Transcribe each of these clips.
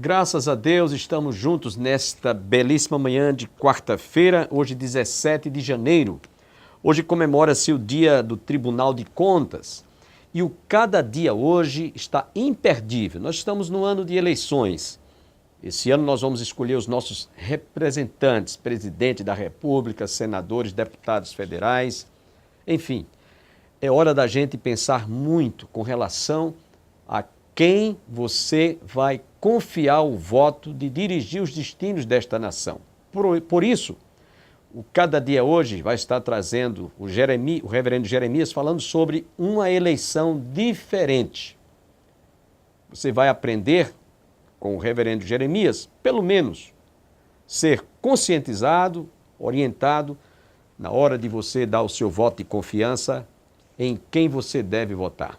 Graças a Deus estamos juntos nesta belíssima manhã de quarta-feira, hoje 17 de janeiro. Hoje comemora-se o dia do Tribunal de Contas e o Cada Dia hoje está imperdível. Nós estamos no ano de eleições. Esse ano nós vamos escolher os nossos representantes, presidente da República, senadores, deputados federais, enfim. É hora da gente pensar muito com relação a quem você vai confiar o voto de dirigir os destinos desta nação. Por isso, o Cada Dia hoje vai estar trazendo o reverendo Jeremias falando sobre uma eleição diferente. Você vai aprender com o reverendo Jeremias, pelo menos, ser conscientizado, orientado, na hora de você dar o seu voto de confiança em quem você deve votar.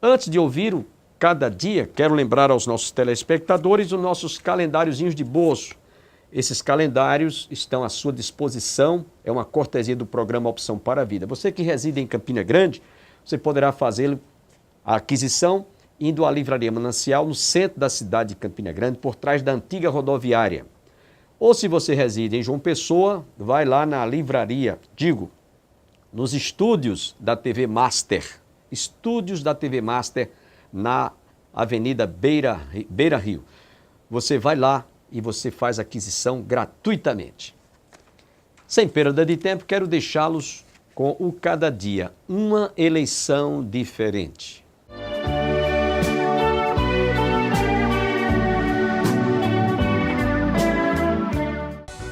Antes de ouvir o Cada Dia, quero lembrar aos nossos telespectadores os nossos calendáriozinhos de bolso. Esses calendários estão à sua disposição, é uma cortesia do programa Opção para a Vida. Você que reside em Campina Grande, você poderá fazer a aquisição indo à Livraria Manancial, no centro da cidade de Campina Grande, por trás da antiga rodoviária. Ou se você reside em João Pessoa, vai lá na livraria, nos estúdios da TV Master. Estúdios da TV Master na Avenida Beira Rio. Você vai lá e você faz a aquisição gratuitamente. Sem perda de tempo, quero deixá-los com o Cada Dia, uma eleição diferente.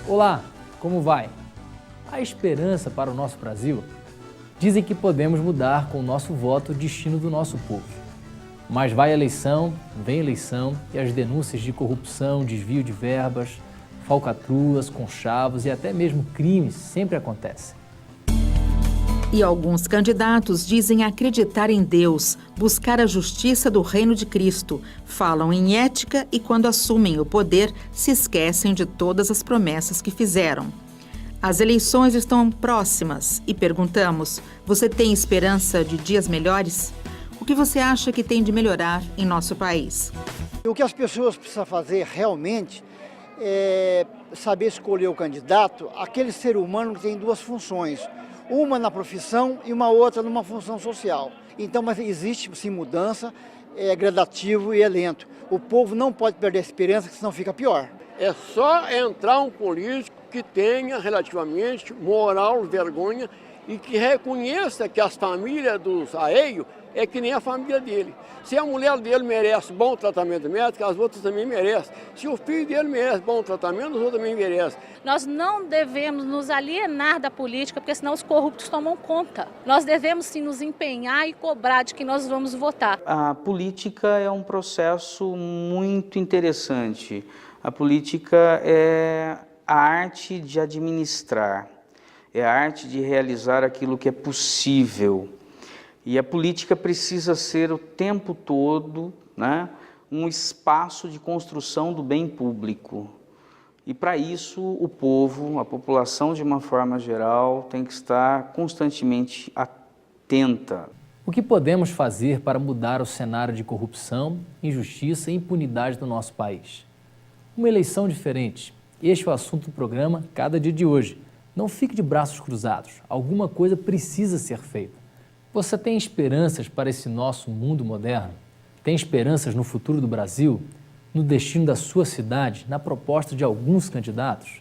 Olá, como vai? Há esperança para o nosso Brasil? Dizem que podemos mudar com o nosso voto o destino do nosso povo. Mas vai a eleição, vem eleição e as denúncias de corrupção, desvio de verbas, falcatruas, conchavos e até mesmo crimes sempre acontecem. E alguns candidatos dizem acreditar em Deus, buscar a justiça do reino de Cristo, falam em ética e quando assumem o poder se esquecem de todas as promessas que fizeram. As eleições estão próximas e perguntamos, você tem esperança de dias melhores? O que você acha que tem de melhorar em nosso país? O que as pessoas precisam fazer realmente é saber escolher o candidato, aquele ser humano que tem duas funções, uma na profissão e uma outra numa função social. Então, mas existe sim mudança, é gradativo e é lento. O povo não pode perder a esperança, senão fica pior. É só entrar um político que tenha relativamente moral, vergonha e que reconheça que as famílias dos alheios é que nem a família dele. Se a mulher dele merece bom tratamento médico, as outras também merecem. Se o filho dele merece bom tratamento, os outros também merecem. Nós não devemos nos alienar da política, porque senão os corruptos tomam conta. Nós devemos sim nos empenhar e cobrar de que nós vamos votar. A política é um processo muito interessante. A política é a arte de administrar, é a arte de realizar aquilo que é possível. E a política precisa ser o tempo todo, um espaço de construção do bem público. E para isso o povo, a população de uma forma geral, tem que estar constantemente atenta. O que podemos fazer para mudar o cenário de corrupção, injustiça e impunidade do nosso país? Uma eleição diferente. Este é o assunto do programa Cada Dia de hoje. Não fique de braços cruzados. Alguma coisa precisa ser feita. Você tem esperanças para esse nosso mundo moderno? Tem esperanças no futuro do Brasil? No destino da sua cidade? Na proposta de alguns candidatos?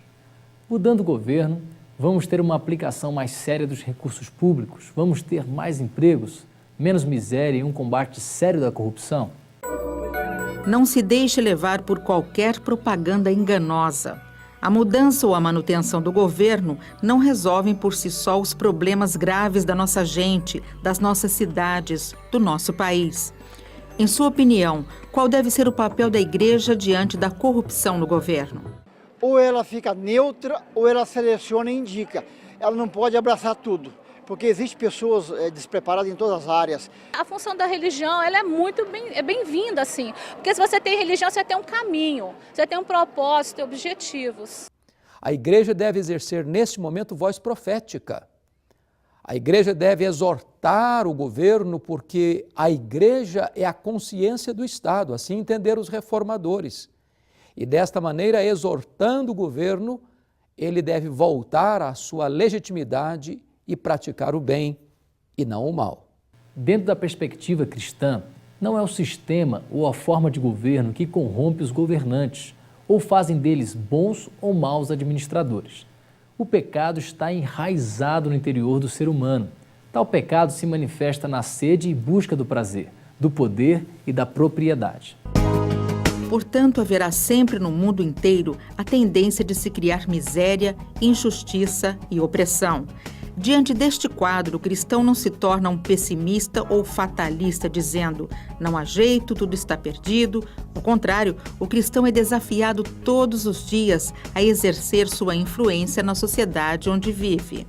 Mudando o governo, vamos ter uma aplicação mais séria dos recursos públicos? Vamos ter mais empregos? Menos miséria e um combate sério da corrupção? Não se deixe levar por qualquer propaganda enganosa. A mudança ou a manutenção do governo não resolvem por si só os problemas graves da nossa gente, das nossas cidades, do nosso país. Em sua opinião, qual deve ser o papel da igreja diante da corrupção no governo? Ou ela fica neutra ou ela seleciona e indica. Ela não pode abraçar tudo, porque existem pessoas despreparadas em todas as áreas. A função da religião ela é bem-vinda, assim, porque se você tem religião, você tem um caminho, você tem um propósito, objetivos. A igreja deve exercer, neste momento, voz profética. A igreja deve exortar o governo porque a igreja é a consciência do Estado, assim entenderam os reformadores. E desta maneira, exortando o governo, ele deve voltar à sua legitimidade e praticar o bem e não o mal. Dentro da perspectiva cristã, não é o sistema ou a forma de governo que corrompe os governantes ou fazem deles bons ou maus administradores. O pecado está enraizado no interior do ser humano. Tal pecado se manifesta na sede e busca do prazer, do poder e da propriedade. Portanto, haverá sempre no mundo inteiro a tendência de se criar miséria, injustiça e opressão. Diante deste quadro, o cristão não se torna um pessimista ou fatalista, dizendo não há jeito, tudo está perdido. Ao contrário, o cristão é desafiado todos os dias a exercer sua influência na sociedade onde vive.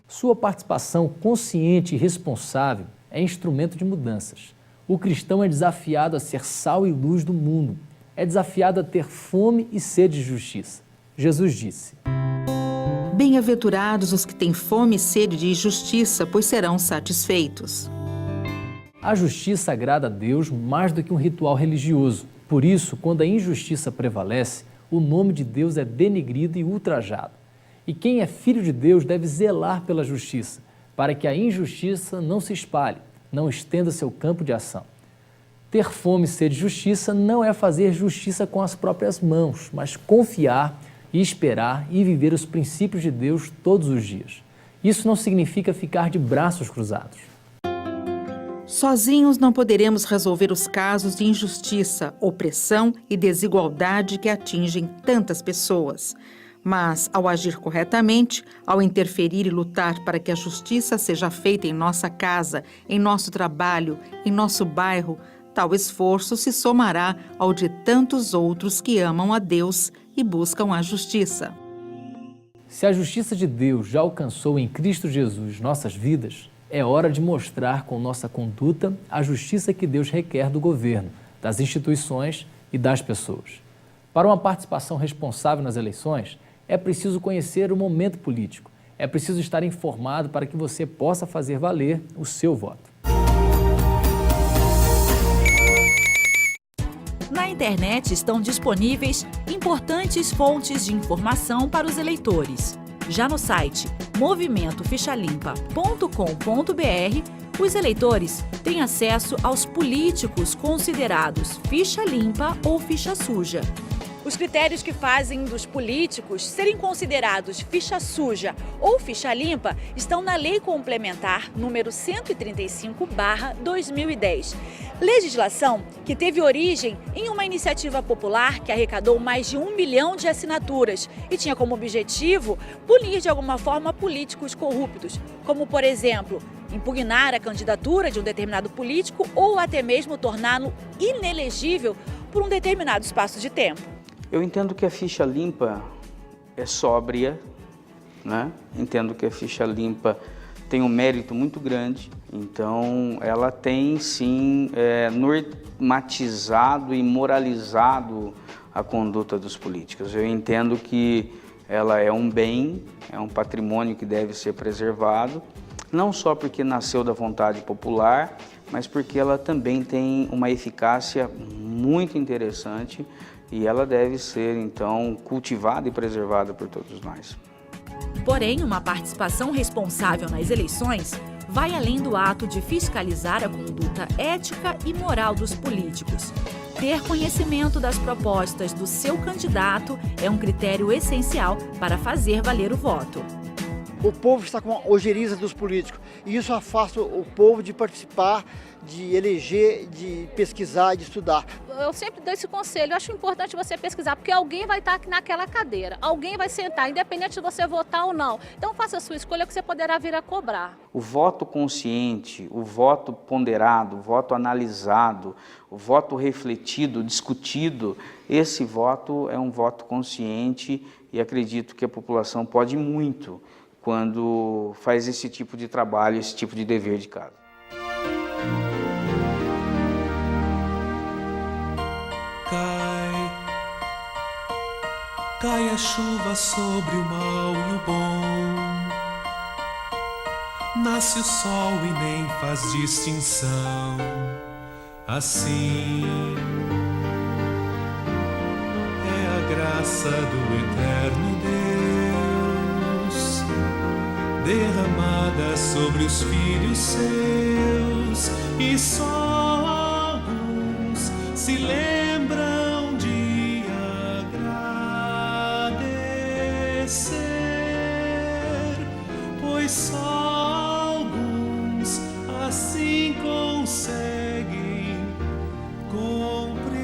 Sua participação consciente e responsável é instrumento de mudanças. O cristão é desafiado a ser sal e luz do mundo. É desafiado a ter fome e sede de justiça. Jesus disse: Bem-aventurados os que têm fome e sede de justiça, pois serão satisfeitos. A justiça agrada a Deus mais do que um ritual religioso. Por isso, quando a injustiça prevalece, o nome de Deus é denegrido e ultrajado. E quem é filho de Deus deve zelar pela justiça, para que a injustiça não se espalhe, não estenda seu campo de ação. Ter fome e sede de justiça não é fazer justiça com as próprias mãos, mas confiar e esperar e viver os princípios de Deus todos os dias. Isso não significa ficar de braços cruzados. Sozinhos não poderemos resolver os casos de injustiça, opressão e desigualdade que atingem tantas pessoas. Mas, ao agir corretamente, ao interferir e lutar para que a justiça seja feita em nossa casa, em nosso trabalho, em nosso bairro, tal esforço se somará ao de tantos outros que amam a Deus e buscam a justiça. Se a justiça de Deus já alcançou em Cristo Jesus nossas vidas, é hora de mostrar com nossa conduta a justiça que Deus requer do governo, das instituições e das pessoas. Para uma participação responsável nas eleições, é preciso conhecer o momento político. É preciso estar informado para que você possa fazer valer o seu voto. Na internet estão disponíveis importantes fontes de informação para os eleitores. Já no site movimentofichalimpa.com.br, os eleitores têm acesso aos políticos considerados ficha limpa ou ficha suja. Os critérios que fazem dos políticos serem considerados ficha suja ou ficha limpa estão na Lei Complementar número 135/2010. Legislação que teve origem em uma iniciativa popular que arrecadou mais de 1 milhão de assinaturas e tinha como objetivo punir de alguma forma políticos corruptos, como, por exemplo, impugnar a candidatura de um determinado político ou até mesmo torná-lo inelegível por um determinado espaço de tempo. Eu entendo que a ficha limpa é sóbria, né? Entendo que a ficha limpa tem um mérito muito grande, então ela tem sim normatizado e moralizado a conduta dos políticos. Eu entendo que ela é um bem, é um patrimônio que deve ser preservado, não só porque nasceu da vontade popular, mas porque ela também tem uma eficácia muito interessante e ela deve ser, então, cultivada e preservada por todos nós. Porém, uma participação responsável nas eleições vai além do ato de fiscalizar a conduta ética e moral dos políticos. Ter conhecimento das propostas do seu candidato é um critério essencial para fazer valer o voto. O povo está com a ojeriza dos políticos e isso afasta o povo de participar, de eleger, de pesquisar, de estudar. Eu sempre dou esse conselho, eu acho importante você pesquisar, porque alguém vai estar naquela cadeira, alguém vai sentar, independente de você votar ou não. Então faça a sua escolha que você poderá vir a cobrar. O voto consciente, o voto ponderado, o voto analisado, o voto refletido, discutido, esse voto é um voto consciente e acredito que a população pode muito quando faz esse tipo de trabalho, esse tipo de dever de casa. Cai a chuva sobre o mal e o bom, nasce o sol e nem faz distinção. Assim é a graça do eterno Deus, derramada sobre os filhos seus, e só alguns se lembram de agradecer, pois só alguns assim conseguem compreender.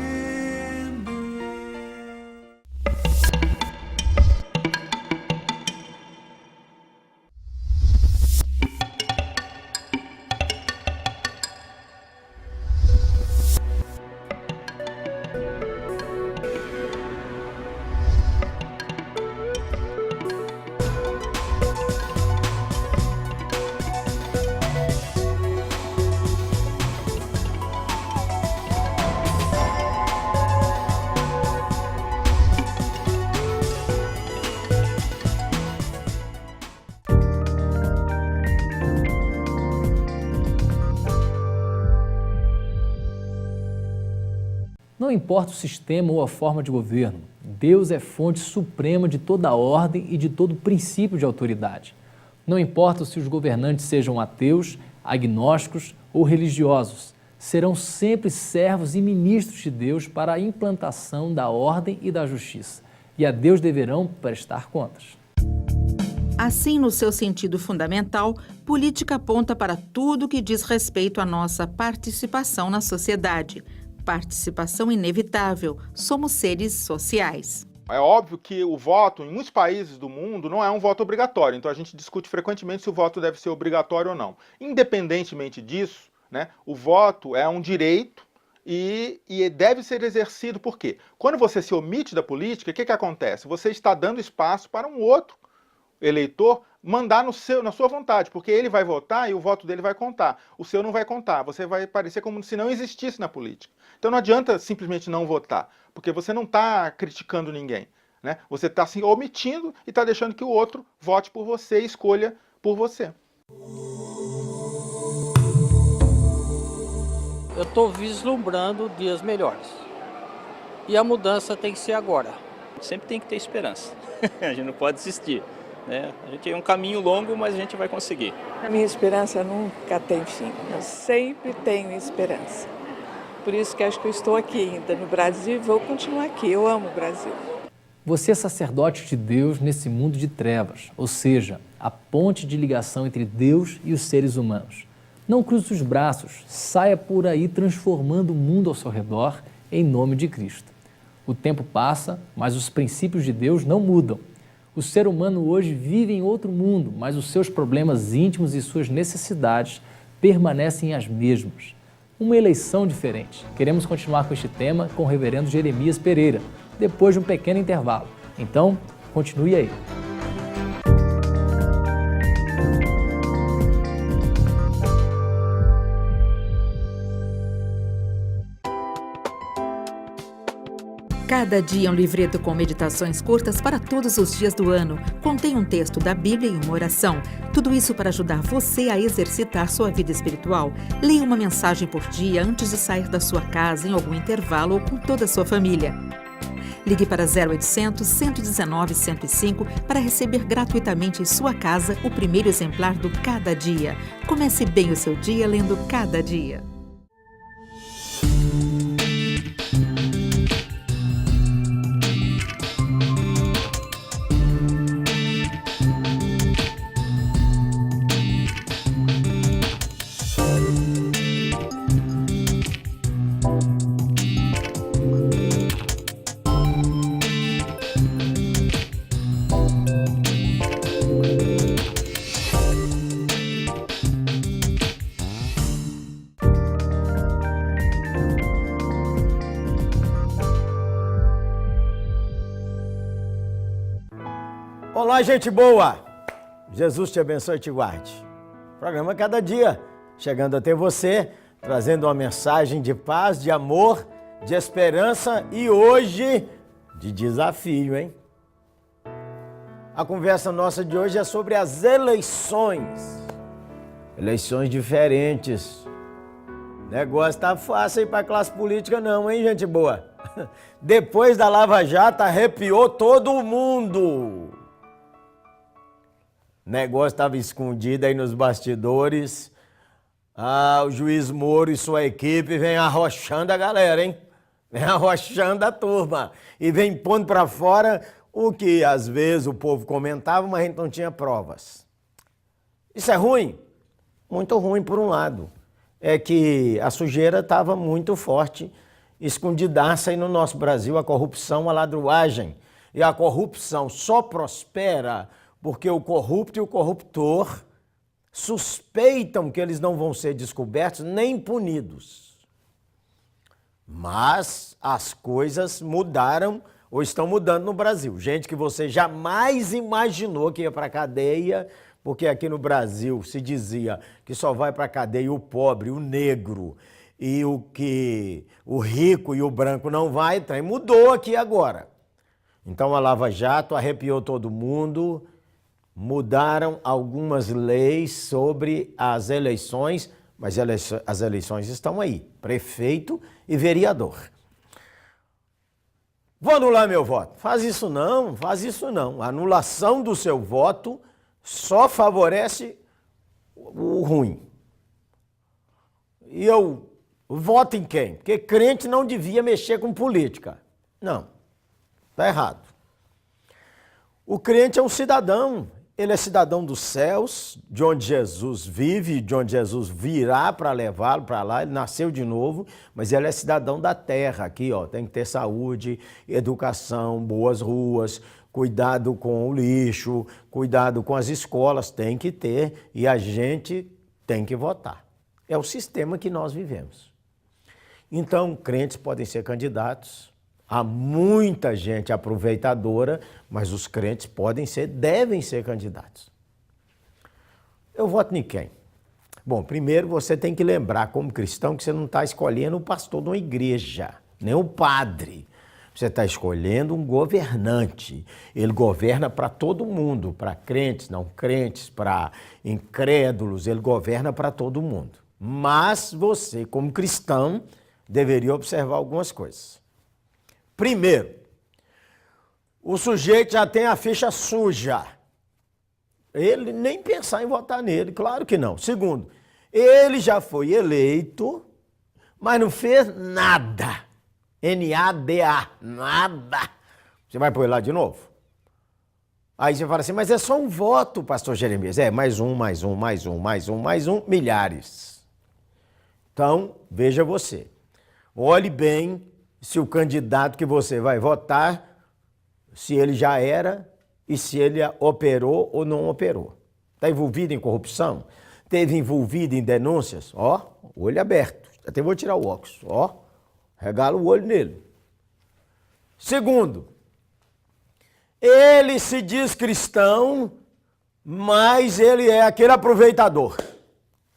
Não importa o sistema ou a forma de governo, Deus é fonte suprema de toda a ordem e de todo princípio de autoridade. Não importa se os governantes sejam ateus, agnósticos ou religiosos, serão sempre servos e ministros de Deus para a implantação da ordem e da justiça, e a Deus deverão prestar contas. Assim, no seu sentido fundamental, política aponta para tudo que diz respeito à nossa participação na sociedade. Participação inevitável, somos seres sociais. É óbvio que o voto, em muitos países do mundo, não é um voto obrigatório, então a gente discute frequentemente se o voto deve ser obrigatório ou não. Independentemente disso, né, o voto é um direito e deve ser exercido. Por quê? Quando você se omite da política, o que acontece? Você está dando espaço para um outro eleitor mandar na sua vontade, porque ele vai votar e o voto dele vai contar. O seu não vai contar, você vai parecer como se não existisse na política. Então não adianta simplesmente não votar, porque você não está criticando ninguém, né? Você está se omitindo e está deixando que o outro vote por você e escolha por você. Eu estou vislumbrando dias melhores. E a mudança tem que ser agora. Sempre tem que ter esperança. A gente não pode desistir. Né? A gente tem um caminho longo, mas a gente vai conseguir. A minha esperança nunca tem fim. Eu sempre tenho esperança. Por isso que acho que eu estou aqui ainda no Brasil e vou continuar aqui. Eu amo o Brasil. Você é sacerdote de Deus nesse mundo de trevas, ou seja, a ponte de ligação entre Deus e os seres humanos. Não cruze os braços, saia por aí transformando o mundo ao seu redor em nome de Cristo. O tempo passa, mas os princípios de Deus não mudam. O ser humano hoje vive em outro mundo, mas os seus problemas íntimos e suas necessidades permanecem as mesmas. Uma eleição diferente. Queremos continuar com este tema com o reverendo Jeremias Pereira, depois de um pequeno intervalo. Então, continue aí. Cada dia um livreto com meditações curtas para todos os dias do ano. Contém um texto da Bíblia e uma oração. Tudo isso para ajudar você a exercitar sua vida espiritual. Leia uma mensagem por dia antes de sair da sua casa em algum intervalo ou com toda a sua família. Ligue para 0800 119 105 para receber gratuitamente em sua casa o primeiro exemplar do Cada Dia. Comece bem o seu dia lendo Cada Dia. Olá, gente boa! Jesus te abençoe e te guarde. Programa Cada Dia, chegando até você, trazendo uma mensagem de paz, de amor, de esperança e hoje de desafio, hein? A conversa nossa de hoje é sobre as eleições. Eleições diferentes. Negócio tá fácil aí pra classe política não, hein, gente boa? Depois da Lava Jato, arrepiou todo mundo. Negócio estava escondido aí nos bastidores. O juiz Moro e sua equipe vem arrochando a galera, hein? Vem arrochando a turma. E vem pondo para fora o que às vezes o povo comentava, mas a gente não tinha provas. Isso é ruim? Muito ruim por um lado. É que a sujeira estava muito forte, escondidaça aí no nosso Brasil, a corrupção, a ladruagem. E a corrupção só prospera porque o corrupto e o corruptor suspeitam que eles não vão ser descobertos nem punidos. Mas as coisas mudaram ou estão mudando no Brasil. Gente que você jamais imaginou que ia para a cadeia, porque aqui no Brasil se dizia que só vai para a cadeia o pobre, o negro, e o rico e o branco não vai, trem mudou aqui agora. Então a Lava Jato arrepiou todo mundo, mudaram algumas leis sobre as eleições, mas as eleições estão aí, prefeito e vereador. Vou anular meu voto. Faz isso não, faz isso não. A anulação do seu voto só favorece o ruim. E eu voto em quem? Porque crente não devia mexer com política. Não, está errado. O crente é um cidadão. Ele é cidadão dos céus, de onde Jesus vive, de onde Jesus virá para levá-lo para lá. Ele nasceu de novo, mas ele é cidadão da terra. Aqui, ó, tem que ter saúde, educação, boas ruas, cuidado com o lixo, cuidado com as escolas, tem que ter, e a gente tem que votar. É o sistema que nós vivemos. Então, crentes podem ser candidatos. Há muita gente aproveitadora, mas os crentes devem ser candidatos. Eu voto em quem? Bom, primeiro você tem que lembrar, como cristão, que você não está escolhendo o pastor de uma igreja, nem o padre. Você está escolhendo um governante. Ele governa para todo mundo, para crentes, não crentes, para incrédulos, ele governa para todo mundo. Mas você, como cristão, deveria observar algumas coisas. Primeiro, o sujeito já tem a ficha suja. Ele nem pensar em votar nele, claro que não. Segundo, ele já foi eleito, mas não fez nada. N-A-D-A, nada. Você vai pôr lá de novo? Aí você fala assim, mas é só um voto, pastor Jeremias. É, mais um, milhares. Então, veja você. Olhe bem se o candidato que você vai votar, se ele já era e se ele operou ou não operou. Está envolvido em corrupção? Esteve envolvido em denúncias? Ó, olho aberto. Até vou tirar o óculos. Ó, regala o olho nele. Segundo, ele se diz cristão, mas ele é aquele aproveitador.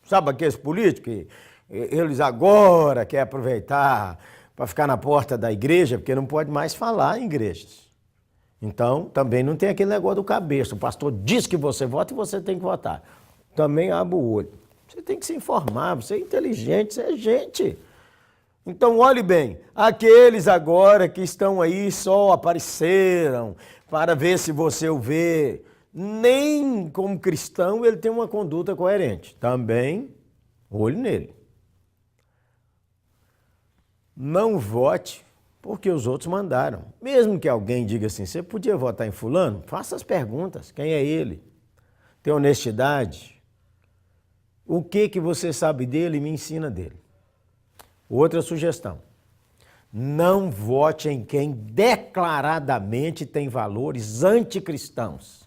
Sabe aqueles políticos? Eles agora querem aproveitar para ficar na porta da igreja, porque não pode mais falar em igrejas. Então, também não tem aquele negócio do cabeça. O pastor diz que você vota e você tem que votar. Também abre o olho. Você tem que se informar, você é inteligente, você é gente. Então, olhe bem, aqueles agora que estão aí só apareceram para ver se você o vê, nem como cristão ele tem uma conduta coerente. Também, olho nele. Não vote porque os outros mandaram. Mesmo que alguém diga assim, você podia votar em fulano? Faça as perguntas. Quem é ele? Tem honestidade? O que você sabe dele e me ensina dele? Outra sugestão. Não vote em quem declaradamente tem valores anticristãos.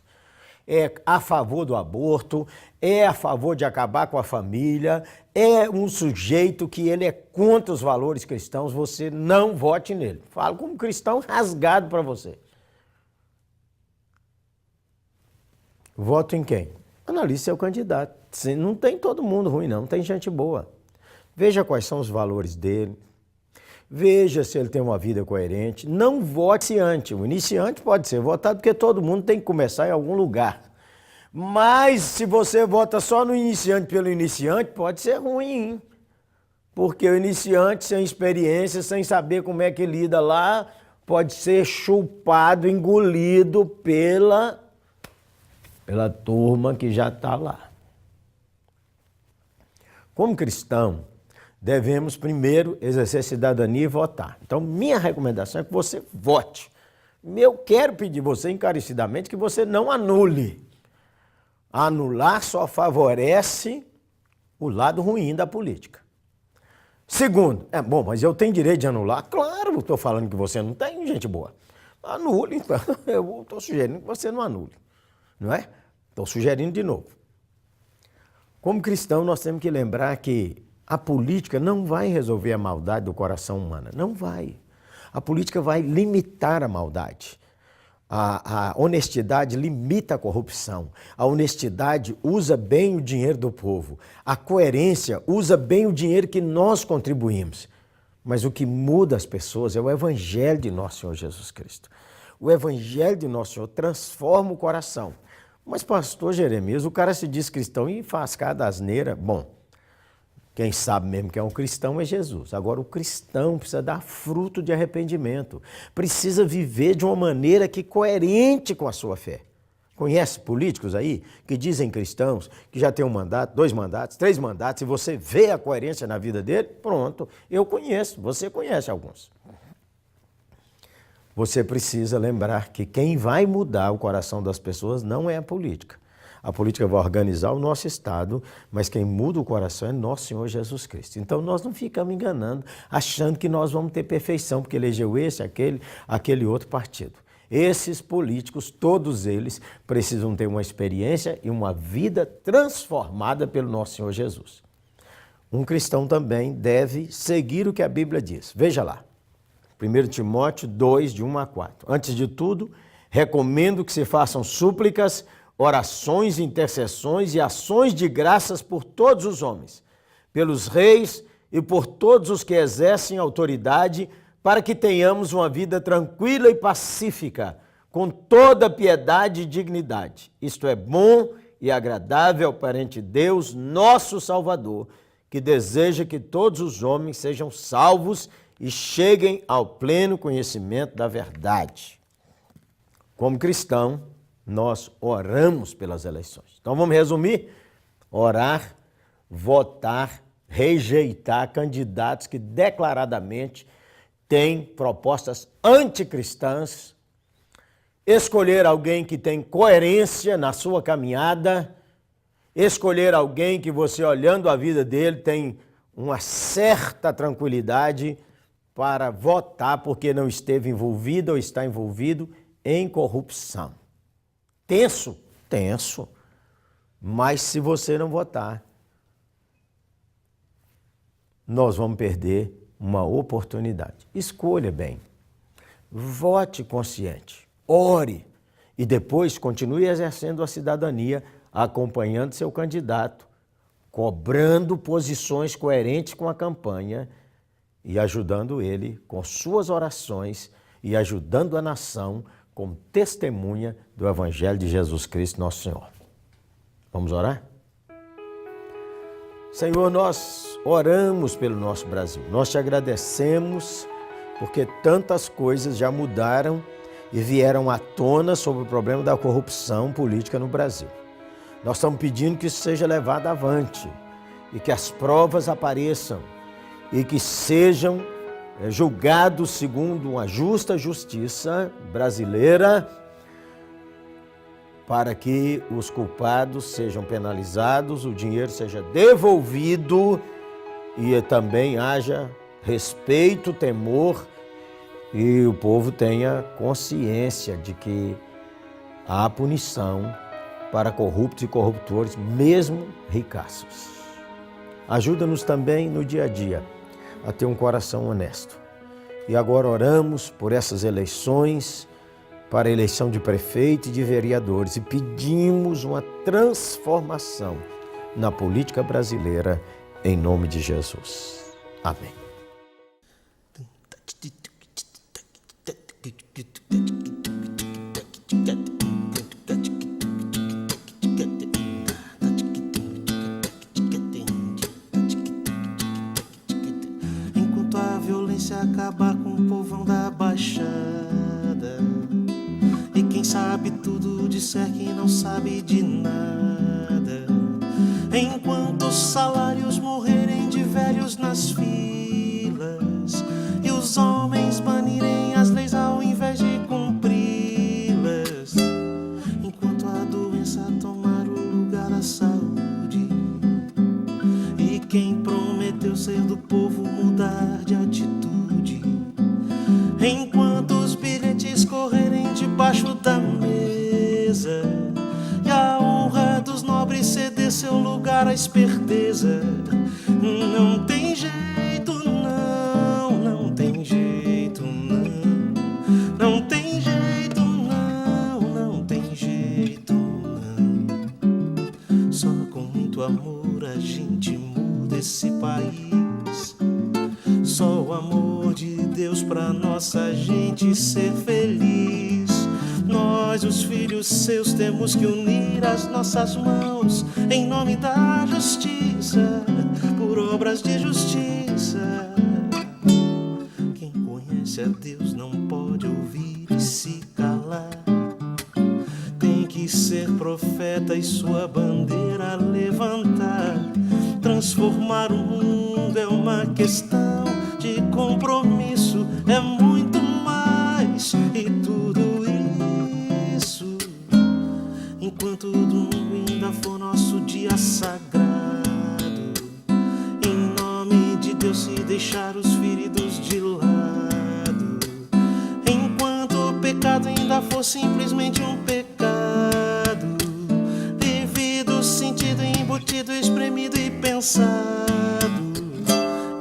É a favor do aborto, é a favor de acabar com a família, é um sujeito que ele é contra os valores cristãos, você não vote nele. Falo como cristão rasgado para você. Voto em quem? Analise seu candidato. Não tem todo mundo ruim não, tem gente boa. Veja quais são os valores dele, veja se ele tem uma vida coerente. Não vote iniciante. O iniciante pode ser votado porque todo mundo tem que começar em algum lugar. Mas se você vota só no iniciante pelo iniciante, pode ser ruim. Porque o iniciante, sem experiência, sem saber como é que lida lá, pode ser chupado, engolido pela turma que já está lá. Como cristão, devemos primeiro exercer cidadania e votar. Então, minha recomendação é que você vote. Eu quero pedir você encarecidamente que você não anule. Anular só favorece o lado ruim da política. Segundo, bom, mas eu tenho direito de anular? Claro, estou falando que você não tem, gente boa. Anule, então. Eu estou sugerindo que você não anule. Não é? Estou sugerindo de novo. Como cristão, nós temos que lembrar que a política não vai resolver a maldade do coração humano. Não vai. A política vai limitar a maldade. A honestidade limita a corrupção. A honestidade usa bem o dinheiro do povo. A coerência usa bem o dinheiro que nós contribuímos. Mas o que muda as pessoas é o Evangelho de Nosso Senhor Jesus Cristo. O Evangelho de Nosso Senhor transforma o coração. Mas, pastor Jeremias, o cara se diz cristão e faz cada asneira. Bom, quem sabe mesmo que é um cristão é Jesus. Agora, o cristão precisa dar fruto de arrependimento. Precisa viver de uma maneira que é coerente com a sua fé. Conhece políticos aí que dizem cristãos, que já tem um mandato, 2 mandatos, 3 mandatos, e você vê a coerência na vida dele? Pronto, eu conheço, você conhece alguns. Você precisa lembrar que quem vai mudar o coração das pessoas não é a política. A política vai organizar o nosso Estado, mas quem muda o coração é nosso Senhor Jesus Cristo. Então nós não ficamos enganando, achando que nós vamos ter perfeição, porque elegeu esse, aquele outro partido. Esses políticos, todos eles, precisam ter uma experiência e uma vida transformada pelo nosso Senhor Jesus. Um cristão também deve seguir o que a Bíblia diz. Veja lá, 1 Timóteo 2, de 1 a 4. Antes de tudo, recomendo que se façam súplicas, orações, intercessões e ações de graças por todos os homens, pelos reis e por todos os que exercem autoridade, para que tenhamos uma vida tranquila e pacífica, com toda piedade e dignidade. Isto é bom e agradável perante Deus, nosso Salvador, que deseja que todos os homens sejam salvos e cheguem ao pleno conhecimento da verdade. Como cristão, nós oramos pelas eleições. Então vamos resumir? Orar, votar, rejeitar candidatos que declaradamente têm propostas anticristãs, escolher alguém que tem coerência na sua caminhada, escolher alguém que você, olhando a vida dele, tem uma certa tranquilidade para votar porque não esteve envolvido ou está envolvido em corrupção. Tenso? Tenso. Mas se você não votar, nós vamos perder uma oportunidade. Escolha bem. Vote consciente. Ore. E depois continue exercendo a cidadania, acompanhando seu candidato, cobrando posições coerentes com a campanha e ajudando ele com suas orações e ajudando a nação como testemunha do Evangelho de Jesus Cristo, nosso Senhor. Vamos orar? Senhor, nós oramos pelo nosso Brasil. Nós te agradecemos porque tantas coisas já mudaram e vieram à tona sobre o problema da corrupção política no Brasil. Nós estamos pedindo que isso seja levado avante e que as provas apareçam e que sejam julgados segundo uma justa justiça brasileira, para que os culpados sejam penalizados, o dinheiro seja devolvido e também haja respeito, temor e o povo tenha consciência de que há punição para corruptos e corruptores, mesmo ricaços. Ajuda-nos também no dia a dia a ter um coração honesto. E agora oramos por essas eleições, para a eleição de prefeito e de vereadores, e pedimos uma transformação na política brasileira, em nome de Jesus. Amém. pense acabar com o povão da Baixada. E quem sabe tudo disser que não sabe de nada. Enquanto os salários morrerem de velhos nas filas e os homens banirem as leis ao invés de cumpri-las, enquanto a doença tomar o lugar da saúde e quem prometeu ser do povo mudar de atitude, enquanto os bilhetes correrem debaixo da mesa e a honra dos nobres ceder seu lugar à esperteza, não tem jeito não, não tem jeito não, não tem jeito não, não tem jeito não. Só com muito amor a gente muda esse país. Só o amor de Deus pra nossa gente ser feliz. Nós, os filhos seus, temos que unir as nossas mãos em nome da justiça, por obras de justiça. Quem conhece a Deus não pode ouvir e se calar. Tem que ser profeta e sua bandeira levantar. Transformar o mundo é uma questão de compromisso, é muito mais. E tudo isso enquanto o domingo ainda for nosso dia sagrado. Em nome de Deus, se deixar os feridos de lado, enquanto o pecado ainda for simplesmente um pecado, vivido, sentido, embutido, espremido e pensado,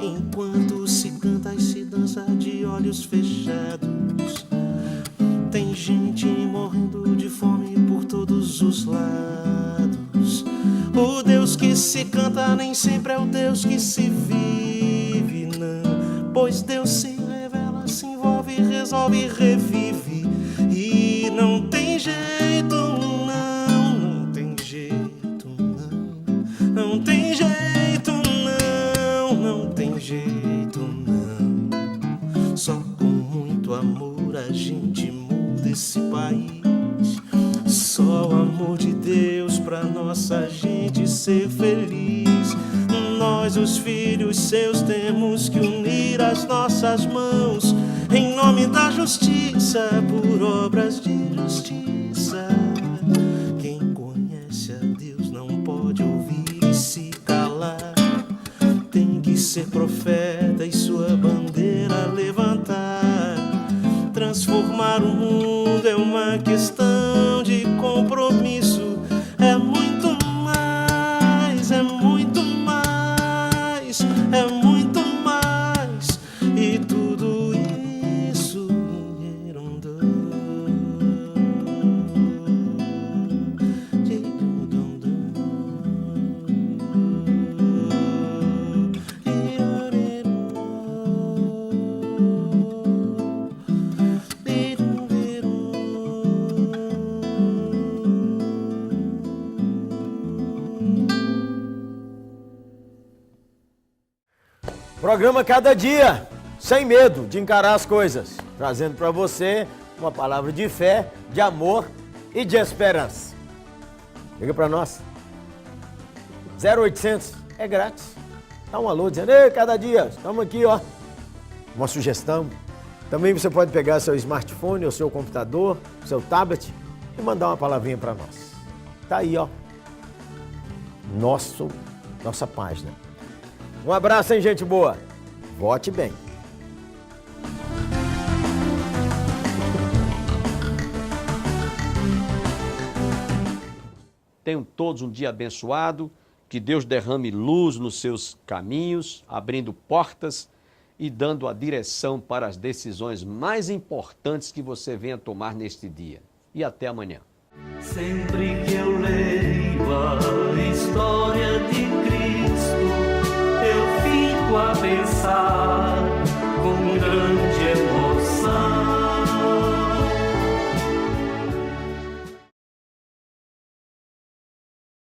enquanto se canta e se dança de olhos fechados. Tem gente morrendo de fome por todos os lados. O Deus que se canta nem sempre é o Deus que se vive, não. Pois Deus se revela, se envolve, resolve e revive. E não tem jeito não, não tem jeito não, não tem jeito não, não tem jeito não. Só com muito amor a gente muda esse país. Só o amor de Deus pra nossa gente ser feliz. Nós, os filhos seus, temos que unir as nossas mãos em nome da justiça, por obras de justiça. Quem conhece a Deus não pode ouvir e se calar. Tem que ser profeta e sua bandeira levantar. Transformar o mundo é uma questão de compromisso. É muito mais, é muito mais, é muito mais. E tudo isso Programa Cada Dia, sem medo de encarar as coisas, trazendo para você uma palavra de fé, de amor e de esperança. Liga para nós. 0800, é grátis. Dá um alô dizendo, ei, Cada Dia, estamos aqui, ó. Uma sugestão. Também você pode pegar seu smartphone, ou seu computador, seu tablet e mandar uma palavrinha para nós. Tá aí, ó. Nossa página. Um abraço, hein, gente boa. Vote bem. Tenham todos um dia abençoado, que Deus derrame luz nos seus caminhos, abrindo portas e dando a direção para as decisões mais importantes que você venha tomar neste dia. E até amanhã. Sempre que eu leio a história de Cristo,